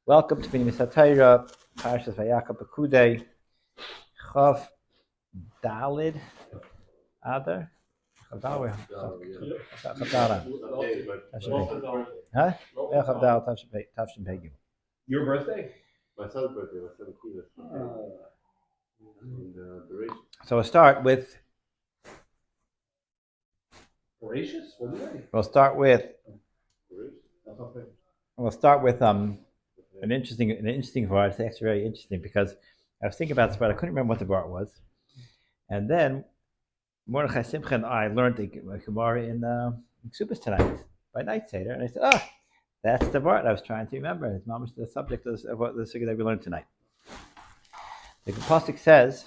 Welcome to B'nai Satayra, Parshas Vayakheil-Pekudei, Chav Dalid Adar. Chav Dalid. Chav Dalid. Huh? Yeah, Chav Dalid Tavshin Pegim. Your birthday? My son's birthday, my son Kina. So we'll start with. Voracious? What is that? We'll start with an interesting part. It's actually very interesting because I was thinking about this, but I couldn't remember what the part was. And then Mordechai Simcha and I learned the Gemara in Ksubas tonight by night Seder, and I said, that's the part I was trying to remember. It's almost the subject of what the sugya that we learned tonight. The pasuk says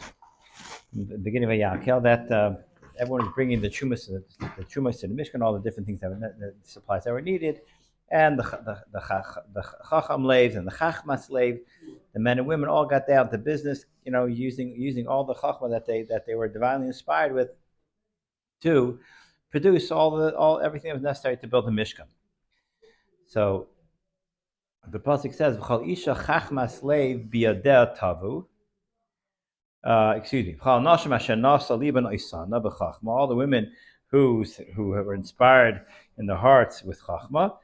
in the beginning of Vayakheil that everyone is bringing the chumas to the Mishkan, all the different things the supplies that were needed, and the chacham slaves and the chachma slave, the men and women all got down to business, using all the chachma that they were divinely inspired with to produce everything that was necessary to build the Mishkan. So the pasuk says, "V'chol isha chachma slave biyadeh tavu." All the women who were inspired in their hearts with chachma,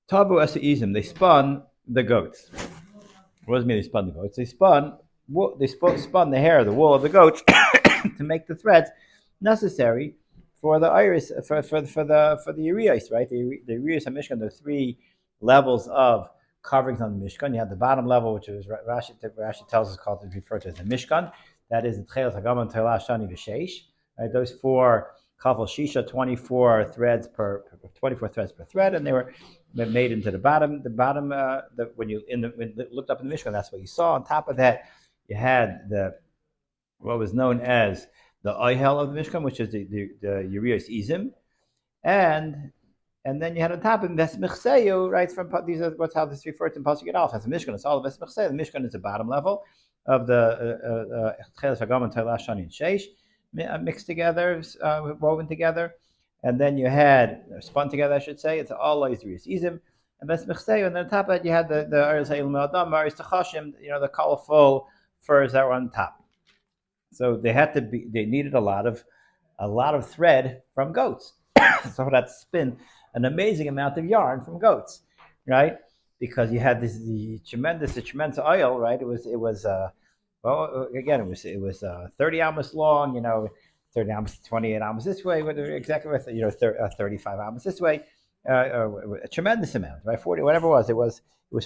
tavu esaizim, they spun the goats. What does it mean they spun the goats? They spun the hair, the wool of the goats to make the threads necessary for the iris, for the urias, right? The urias of Mishkan. There are three levels of coverings on the Mishkan. You have the bottom level, which is Rashi tells us referred to as the Mishkan. That is the Tchelas Hagaman Telah Shani V'Sheish. Right, those four kafel shisha, 24 threads per thread, and they were made into the bottom. When you looked up in the Mishkan, that's what you saw. On top of that, you had what was known as the Vayakheil of the Mishkan, which is the Urias Izim, and then you had on top of Ves Mechseyu, right? From these are what's how this referred to in Pasuk Yud. As the Mishkan, it's all Ves Mechseyu. The Mishkan is the bottom level of the Tchelas Hagam and Telah Shani and Sheish, mixed together, woven together, and then you had spun together, I should say. It's all Urias Izim and Ves Mechseyu, and then on top of it you had the Aris Ha'il Me'adam, Aris Techashim, the colorful furs that were on top. So they needed a lot of thread from goats. So that spin an amazing amount of yarn from goats, right? Because you had the tremendous oil, right? It was 30 amos long, 30 amos, 28 amos this way, exactly 35 amos this way, a tremendous amount, right? 40, whatever it was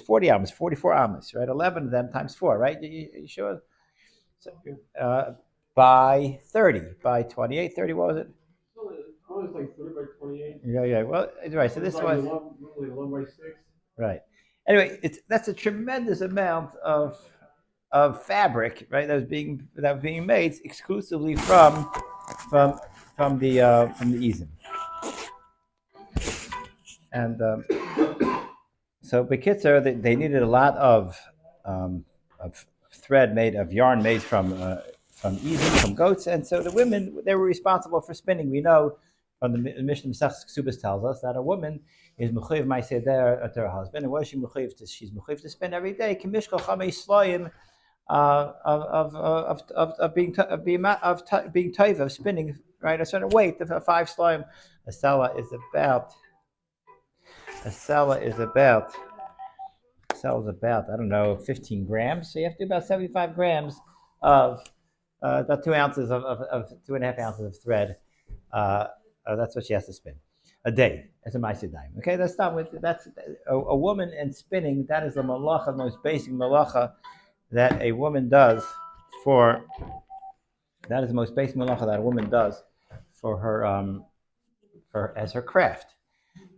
40 amos, 44 amos, right? 11 of them times 4, right? You sure? So, by 30, by 28, 30, what was it? It's like 30 by 28. Yeah. Well, right. So this was 1 by 6. Right. Anyway, that's a tremendous amount of fabric, right? That was being made exclusively from the Izim. And so Bekitzer, they needed a lot of thread of yarn made from Izim, from goats, and so the women, they were responsible for spinning. We know from the Mishnah Masechtas Ksubas tells us that a woman is mechuyev ma'aseh to her husband, and what is she mechuyev to? She's mechuyev to spend every day. Kimishkal chamei sloim of being toiv, of spinning, right, a certain weight of 5 sloim. A sella is about I don't know 15 grams. So you have to do about 75 grams of about 2 ounces of 2.5 ounces of thread. That's what she has to spin a day as a ma'aseh daim. Okay, that's a woman and spinning. That is the malacha, the most basic malacha that a woman does for. That is the most basic malacha that a woman does for her as her craft.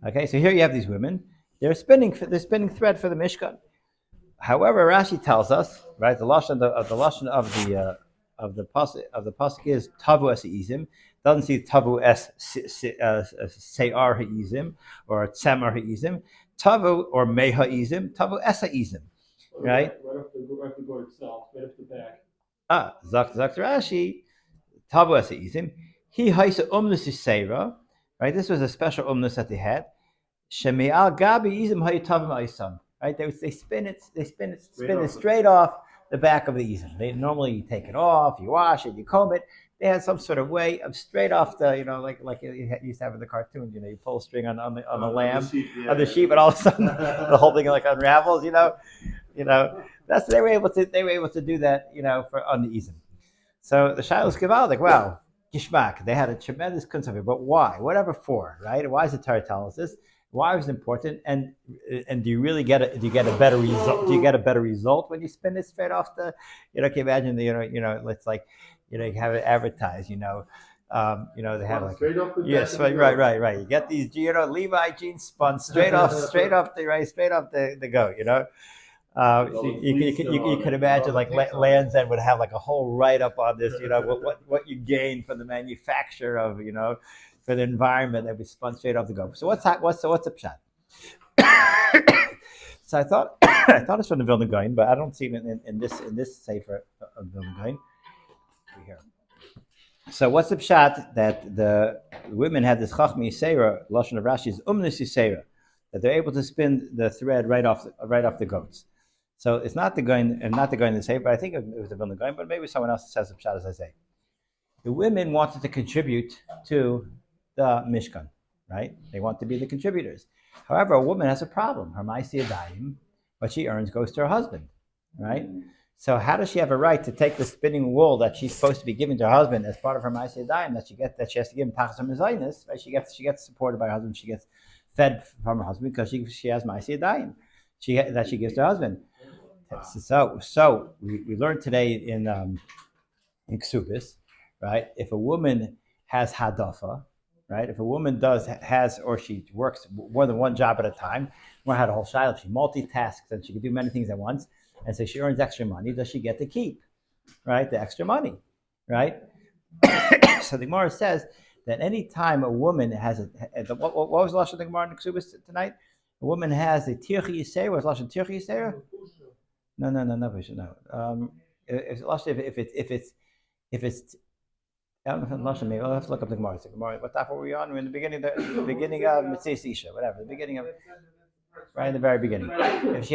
Okay, so here you have these women. They're spinning thread for the Mishkan. However, Rashi tells us, right, the lashon of the pasuk is tavu es ha'izim. Doesn't see tavu es seyar ha'izim or tsemar ha'izim. Tavu or mei ha'izim. Tavu es ha'izim. Right. Right off the goat itself, right off the back. Zak Rashi, tavu es ha'izim. He haisa umnus Right. This was a special umnus that they had. Sheme'al gabi izim hayitavim ha'isam. right? They spin it straight off the back of the izim. They normally take it off, you wash it, you comb it. They had some sort of way of straight off the, like you used to have in the cartoons. You pull a string on the lamb, on the sheep, and all of a sudden the whole thing like unravels. They were able to do that. On the izim. So the Shiloh's Givaldic, wow, Gishmak, they had a tremendous kunst of it, but why? Whatever for, right? Why is the Torah telling us this? Why was it important? And do you really get a better result? Do you get a better result when you spin it straight off the? Can you imagine it's like, you have it advertised. They have like straight off the yes, back of the right. You get these Levi jeans spun straight off the goat. You could imagine like Land's End would have like a whole write up on this. What you gain from the manufacture of for the environment that was spun straight off the goat. So what's the pshat? So I thought it's from the Vilna Gaon, but I don't see it in this sefer of Vilna Gaon. Here. So what's the pshat that the women had this chachmi yisera, lashon of Rashi is umnus yisera, that they're able to spin the thread right off the goats. So it's not the Gaon to say, but I think it was the Vilna Gaon, but maybe someone else says the pshat as I say. The women wanted to contribute to the Mishkan, right? They want to be the contributors. However, a woman has a problem. Her ma'aseh yadayim, what she earns goes to her husband, right? So how does she have a right to take the spinning wool that she's supposed to be giving to her husband as part of her ma'aseh yadayim that she has to give him tachas mezainis, right? She gets supported by her husband. She gets fed from her husband because she has ma'aseh yadayim that she gives to her husband. So we learned today in Ksubis, right? If a woman has hadafa, right? If a woman has or she works more than one job at a time, or had a whole shiloh, she multitasks and she can do many things at once, and so she earns extra money. Does she get to keep, right? The extra money, right? So the Gemara says that any time a woman has what was the lashon of the Gemara in Ksubis tonight? A woman has a tirchi yisera. What's lashon tirchi yisera? No. If it's I don't know if it's lashon. Maybe I'll have to look up the Gemara. What type were we on? We're in the beginning of Mitzvah Isha, whatever. The beginning of right in the very beginning. If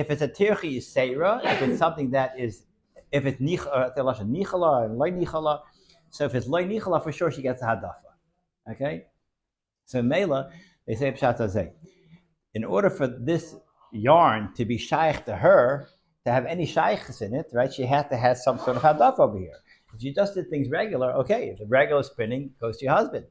it's a tirchi yisera, if it's something that is, if it's lashon nichala and loy nichala, so if it's loy nichala, for sure she gets a hadafa. Okay, so Mela they say pshat hazeh. In order for this yarn to be shaykh to her, to have any shaykhs in it, right? She had to have some sort of hadafa over here. If you just did things regular, okay. If the regular spinning goes to your husband,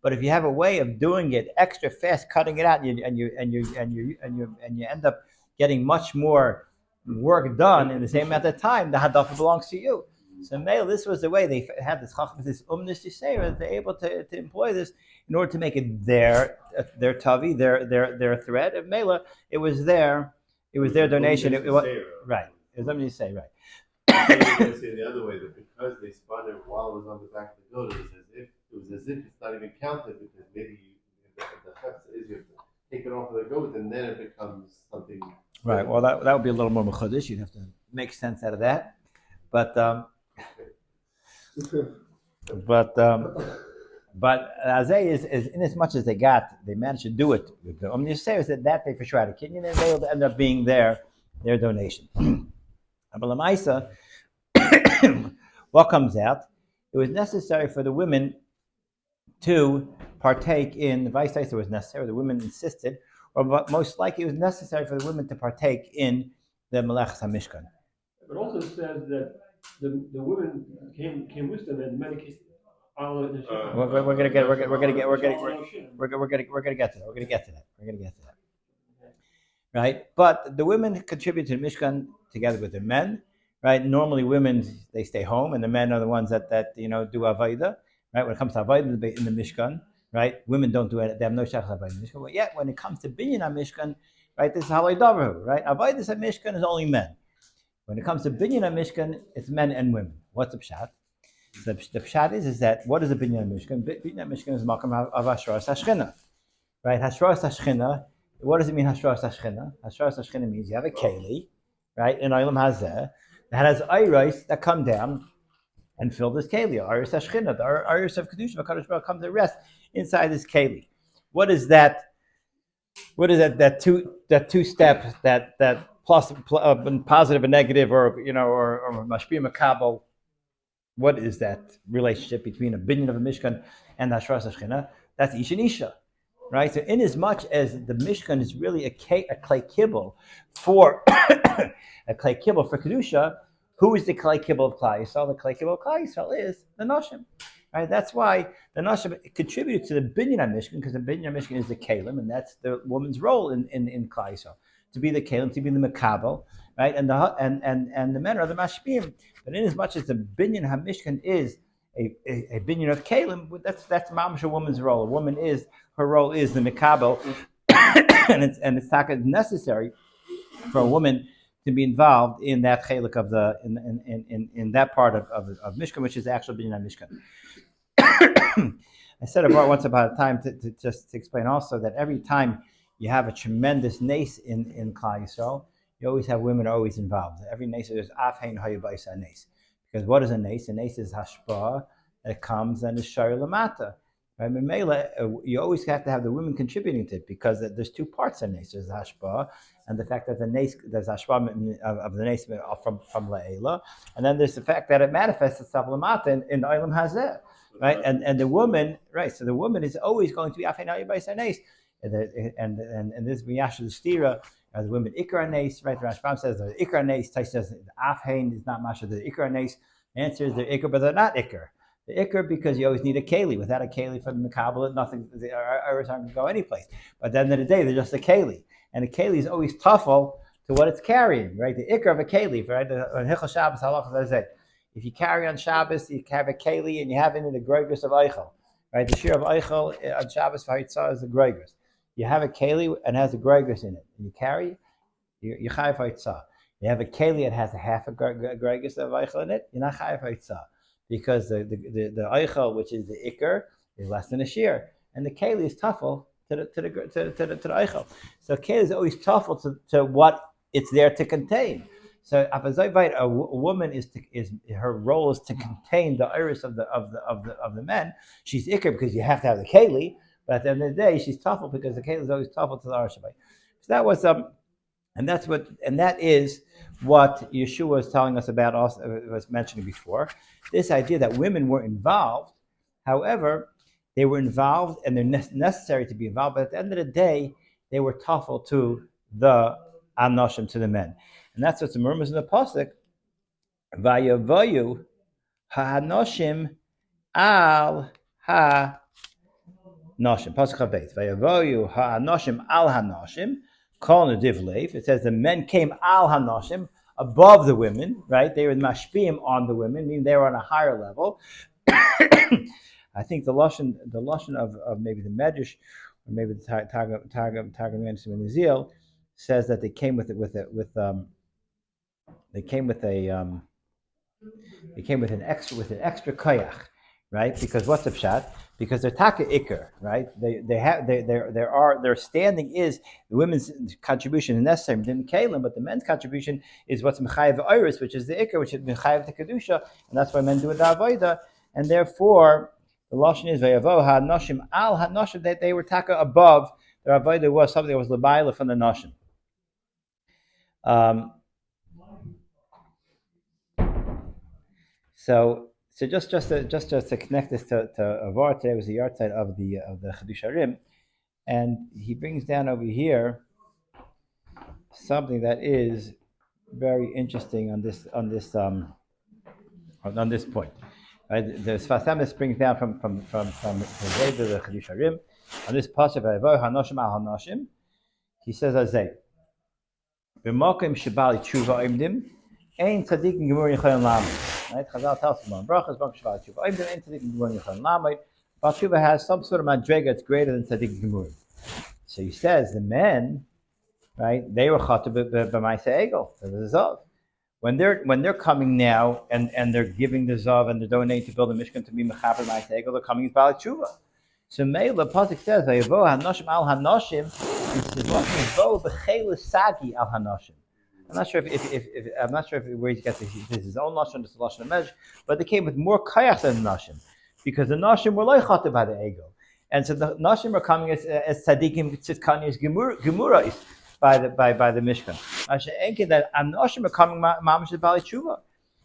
but if you have a way of doing it extra fast, cutting it out, and you end up getting much more work done in the same amount of time, the hadafa belongs to you. So male, this was the way they had this chachmas, this umnus yisera. They're able to employ this in order to make it their tavi, their thread. Of mela, it was their donation. Right. It was umnus yisera, right. You can say the other way that because they spun it while it was on the back of the goat, it was as if it's not even counted because maybe the effect is you have to take it off of the goat and then it becomes something. Right. Well, that would be a little more mechudesh. You'd have to make sense out of that, but Azay is in as much as they managed to do it. The Omnisay is that they for sure had a kinyan and they end up being their donation. But Lamaisa, what comes out? It was necessary for the women to partake in the vice versa was necessary. The women insisted, or most likely it was necessary for the women to partake in the Melechas HaMishkan. But also says that the women came with them in many cases. We're gonna get to that. Right, but the women contribute to the Mishkan together with the men. Right, normally women they stay home, and the men are the ones that do avodah. Right, when it comes to avodah in the Mishkan, right, women don't do it. They have no shach avodah in the Mishkan. But yet, when it comes to binyan Mishkan, right, this is halay davru. Right, avodah in Mishkan is only men. When it comes to binyan Mishkan, it's men and women. What's the pshat? The pshat is that what is a binyan Mishkan? Binyan Mishkan is makam of hashras hashchina. Right, hashras hashchina. What does it mean, hashras hashchina? Hashras hashchina means you have a keli, right, in olam hazeh that has ayros that come down and fill this keli. Ayros hashchina, the ayros of kedusha, HaKadosh Baruch Hu comes to rest inside this keli. What is that? what is that? That two step that plus positive and negative, or or mashpia makabel. What is that relationship between a binyan of a mishkan and the hashras hashchina? That's ish and isha, right? So, in as much as the mishkan is really a clay kibble for a clay kibble for kedusha, who is the clay kibble of Klal Yisrael? The clay kibble of Klal Yisrael is the nashim, right? That's why the nashim contributed to the binyan mishkan, because the binyan mishkan is the kalim, and that's the woman's role in Klal Yisrael, to be the kalim, to be the makabel, right? And the men are the mashpim. But in as much as the binyan hamishkan is a binyan of kalim, that's mamash a woman's role. Her role is the mikabel, and it's necessary for a woman to be involved in that chelik of the in that part of mishkan, which is the actual binyan hamishkan. I said about once about a time to just to explain also that every time you have a tremendous nace in Klal Yisrael, you always have women always involved. Every nace there's afhein hayabayis a nace. Because what is a nace? A nace is hashpah that comes and is shari lamata. Right? You always have to have the women contributing to it, because there's two parts of nace. There's hashpah, and the fact that there's hashpah of the nace from la'ela, and then there's the fact that it manifests itself lamata in the olam hazeh. Right, and the woman, right? So the woman is always going to be afhein hayabayis a nace, and this miyash the stira. The women ikar nes, right? The Rashbam says the ikar nes. Tais says the afhein is not masha. The ikar nes. The answer is they're ikar, but they're not ikar. The ikar because you always need a keli. Without a keli from the Kabbalah, nothing. The iris aren't going to go anyplace. But at the end of the day, they're just a keli, and a keli is always tuffle to what it's carrying, right? The ikar of a keli, right? On Hichel Shabbos halacha says if you carry on Shabbos, you have a keli, and you have in it a groigus of eichel, right? The shir of eichel on Shabbos v'haitzah is the groigus. You have a keli and has a groigus in it, and you carry, you chayav haitzah. You have a keli that has a half a groigus of eichel in it, you're not chayav haitzah, because the eichel, which is the ikar, is less than a shear, and the keli is tuffle to the eichel. So keli is always tuffle to what it's there to contain. So a woman is her role is to contain the iris of the men. She's ikar because you have to have the keli. But at the end of the day, she's tuffle because the keli is always tuffle to the arshavai. So that was and that is what Yeshua was telling us about. Also, was mentioning before, this idea that women were involved. However, they were involved, and they're necessary to be involved. But at the end of the day, they were tuffle to the anoshim, to the men, and that's what's the murmurs in the pasuk. Vayavoyu ha'anoshim al ha. Noshim, Pasuk Chavbeis. Vayavoyu ha'anoshim al ha'noshim. Kol nediv leif. It says the men came al ha'noshim, above the women. Right? They were mashpiyim on the women, meaning they were on a higher level. I think the lashon of maybe the Medrash, or maybe the Targum Nizil, says that they came with an extra koyach, right? Because what's the pshat? Because they're taka ikar, right? Their standing is the women's contribution is necessary within kalim, but the men's contribution is what's mechayev iris, which is the ikar, which is mechayev the kedusha, and that's why men do it the avodah, and therefore the lashon is vayavo ha'noshim al ha'noshim, that they were taka above. Their avodah was something that was lebayla from the noshim. So just to connect this to Avar, today was the yard side of the Chedusharim, and he brings down over here something that is very interesting on this point. Right? The Sfas Emes brings down from the Chedusharim on this pasuk Vayavoyu ha'anoshim al ha'noshim. He says Azay, b'makom shebali tshuva imdim ein tzadikim gemurim yichayim lamed. Right? Chazal tells us about brachas, b'makom shebali tshuva imdim ein tzadikim gemurim yichayim lamed. Bal tshuva has some sort of madrega that's greater than tzadikim gemurim. So he says the men, right? They were chatu b'maaseh egel, the zav. When they're coming now and they're giving the zav and they're donating to build a mishkan to be mechaper b'maaseh egel, they're coming as bali tshuva. So Meila Pasuk says Vayavo ha'noshim al ha'noshim. Sagi al hanoshim. I'm not sure if where he gets this is his own lashon, this lashon of Medrash, but they came with more kayach than the noshim, because the noshim were loichate by the ego, And so the Nashim are coming as tzaddikim tzidkanius gemurais by the Mishkan. That Nashim are coming mamash bali tshuva.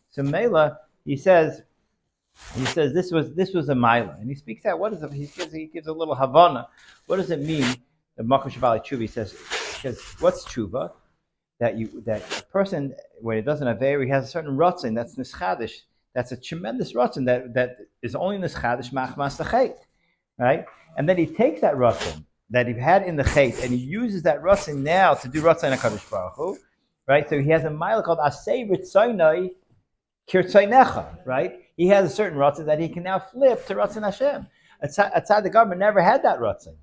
So Mela, he says this was a mila, and he speaks out. What is it? He gives a little havana. What does it mean? The makom shabali tshuva. He says, because what's tshuva? That a person, when he doesn't have he has a certain rotzin that's nischadish. That's a tremendous rotzin that is only nischadish machmas the chait, right? And then he takes that rotzin that he had in the chait and he uses that rotzin now to do rotzin HaKadosh Baruch Hu, right? So he has a mile called asay ritzaynai kirtzaynecha, right? He has a certain rotzin that he can now flip to rotzin Hashem. Outside the government never had that rotzin.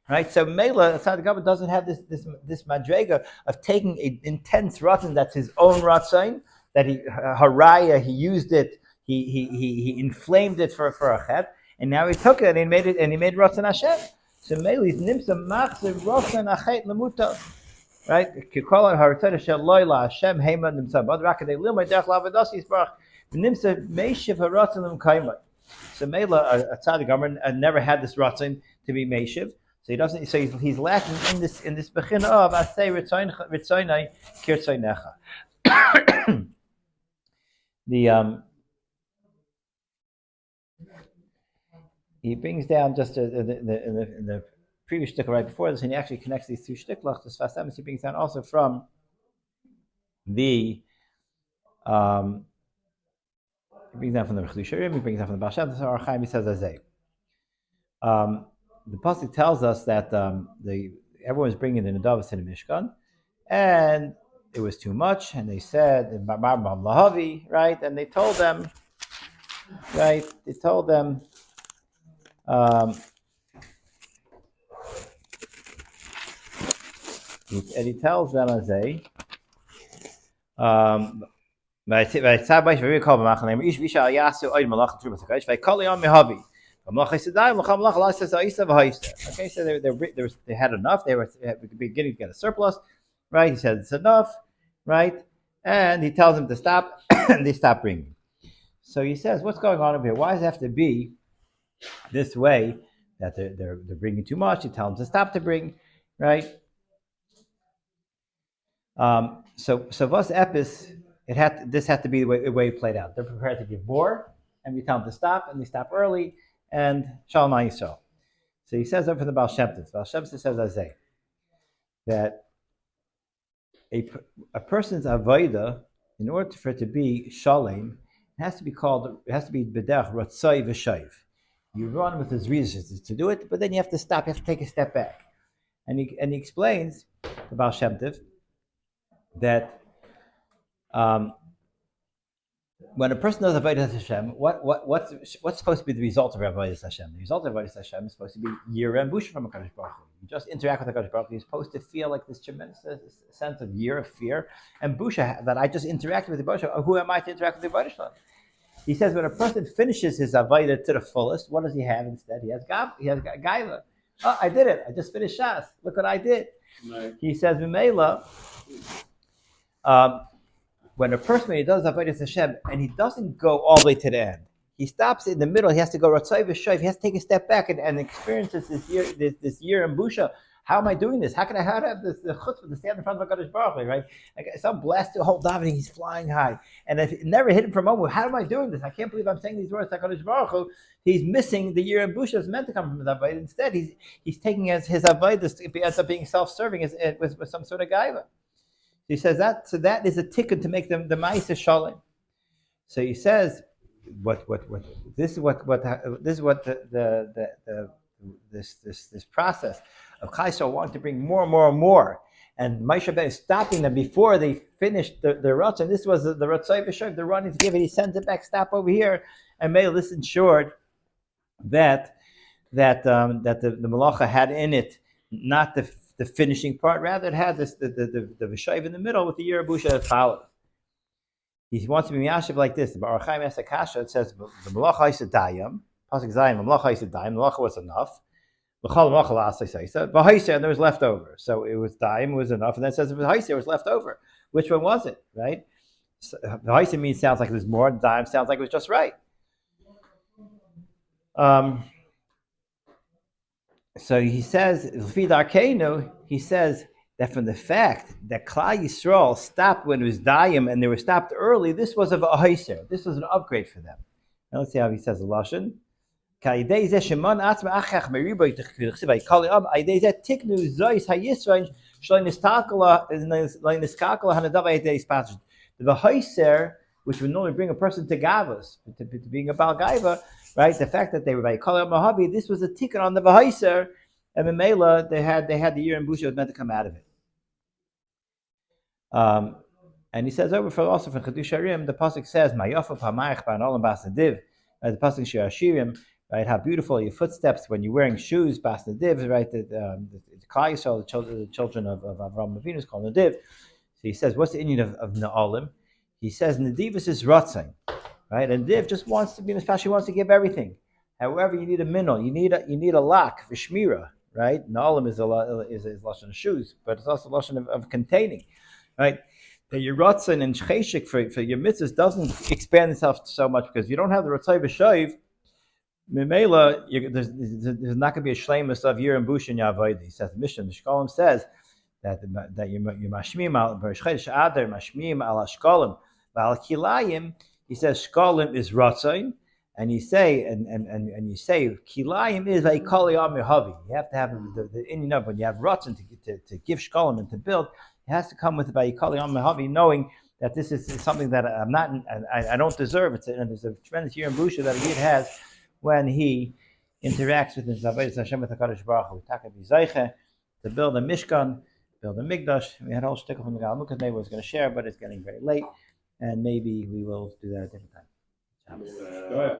Right, so Mela, outside the government, doesn't have this madrega of taking an intense ratzon that's his own ratzon, that he haraya, he used it, he inflamed it for a chet, and now he took it and he made ratzon Hashem. So Mela is nimsa machzer ratzon achet lemuta, right? Kikola haratzon shel loyla Hashem hema nimsa bad rakadei limay derech lavadas yisbarach nimsa meishiv haratzon lemkaimah. So Mela, outside the government, never had this ratzon to be meishiv. So he doesn't. So he's lacking in this bechina of asay ritzaynai kirtzaynecha. He brings down just in the previous shtickle right before this, and he actually connects these two shticklachs. This fast he brings down also from the he brings down from the Chlusharim, he brings down from the Baal Shem Tov, so Archaim, he says azay. The pasuk tells us that everyone was bringing the nedavos to the Mishkan, and it was too much. And they said, right? And they told them, right? They told them, and he tells them as okay, so they had enough. They were beginning to get a surplus, right? He said it's enough, right? And he tells them to stop, and they stop bringing. So he says, "What's going on over here? Why does it have to be this way? That they're bringing too much? You tell them to stop to bring, right?" So Vos Epis, this had to be the way it played out. They're prepared to give more, and we tell them to stop, and they stop early. And Shalom Yisrael. So he says over the Baal Shem Tov. Baal Shem Tov says azay, that a person's avodah, in order for it to be shalom, it has to be b'derech ratzai v'shayv. You run with his reasons to do it, but then you have to stop. You have to take a step back. And he explains the Baal Shem Tov that when a person does avodas Hashem, what's supposed to be the result of avodas Hashem? The result of avodas Hashem is supposed to be yira and busha from HaKadosh Baruch Hu. You just interact with HaKadosh Baruch Hu. You're supposed to feel like this tremendous sense of yira, fear, and busha, that I just interacted with the Baruch. Who am I to interact with the Baruch? He says when a person finishes his avodah to the fullest, what does he have instead? He has gaiva. Oh, I did it. I just finished Shas. Look what I did. Right. He says, Mimela, when a person does avodas Hashem and he doesn't go all the way to the end, he stops in the middle. He has to go ratzai v'shoiv. He has to take a step back and experiences this year in busha. How am I doing this? How do I have the chutzpah to stand in front of HaKadosh Baruch Hu, right? Some blast to whole davening, he's flying high, and it never hit him for a moment. How am I doing this? I can't believe I'm saying these words to HaKadosh Baruch Hu. He's missing the year in busha that's meant to come from his avodah. Instead, he's taking as his avodah ends up being self-serving with some sort of gaiva. He says that is a tikkun to make them the ma'aseh shalom. So he says, this is what this process of Chayso wanting to bring more and more and more, and Moshe Rabbeinu is stopping them before they finish the Ratzon. This was the Ratzai V'Shoiv, they're running to give it. He sends it back. Stop over here, and may this ensured that the Malacha had in it not the finishing part, rather it had the V'Shoiv in the middle with the Yerubusha that follows. He wants to be miyashiv like this. The Baruch Chaim Esakasha, it says the Malacha Yisadayim, Pasuk Zayim, the Malacha Yisadayim, the Malacha was enough. And there was left over. So it was daim, it was enough, and then it says it was there was left over. Which one was it, right? So, the haisa means sounds like it was more, daim sounds like it was just right. So he says, he says that from the fact that Klal Yisrael stopped when it was Dayim and they were stopped early, this was of a Heiser. This was an upgrade for them. Now let's see how he says the Lashon. The Heiser, which would normally bring a person to Gavos, to being a Baal Gaiva, right? The fact that they were by Kali Mahavi, this was a ticket on the Vahaiser, and Memela, they had the year in Busha was meant to come out of it. And he says over for also from Chedush Harim, the pasuk says, "Mayafa pamayich ba'anolam basnadiv." The pasuk Shir Hashirim, right? How beautiful are your footsteps when you're wearing shoes, basnadiv, right? The Klal Yisrael, the children of Avraham Avinu, is called nadiv. So he says, what's the Indian of Na'olim? He says Nadivus is ratzon, right? And Div just wants to be, especially wants to give everything. However, you need a minol, you need a lock for shmira, right? Na'olim is lashon of shoes, but it's also lashon of containing, right? That your ratzon and cheshik for your mitzvahs doesn't expand itself so much because if you don't have the ratzai v'shayiv, Mimela, there's not going to be a shleimus of year and bush in Yavodah. He says the Mishnah, the Shkolim says that you mashmim al b'rishchedesh adar mashmim al ashkolim al kilayim. He says shkolim is ratzon, and you say and you say kilayim is a kali amihavi. You have to have the Indian of when you have ratzon to give shkolim and to build. It has to come with a kali amihavi, knowing that this is something that I'm not, I don't deserve. And there's a tremendous year in busha that a yid has when he interacts with his avodas Hashem with HaKadosh Baruch Hu. Taka b'zayche to build a mishkan, build a mikdash. We had a whole shtickle from the Gal Mukad maybe was going to share, but it's getting very late, and maybe we will do that at a different time. Go ahead.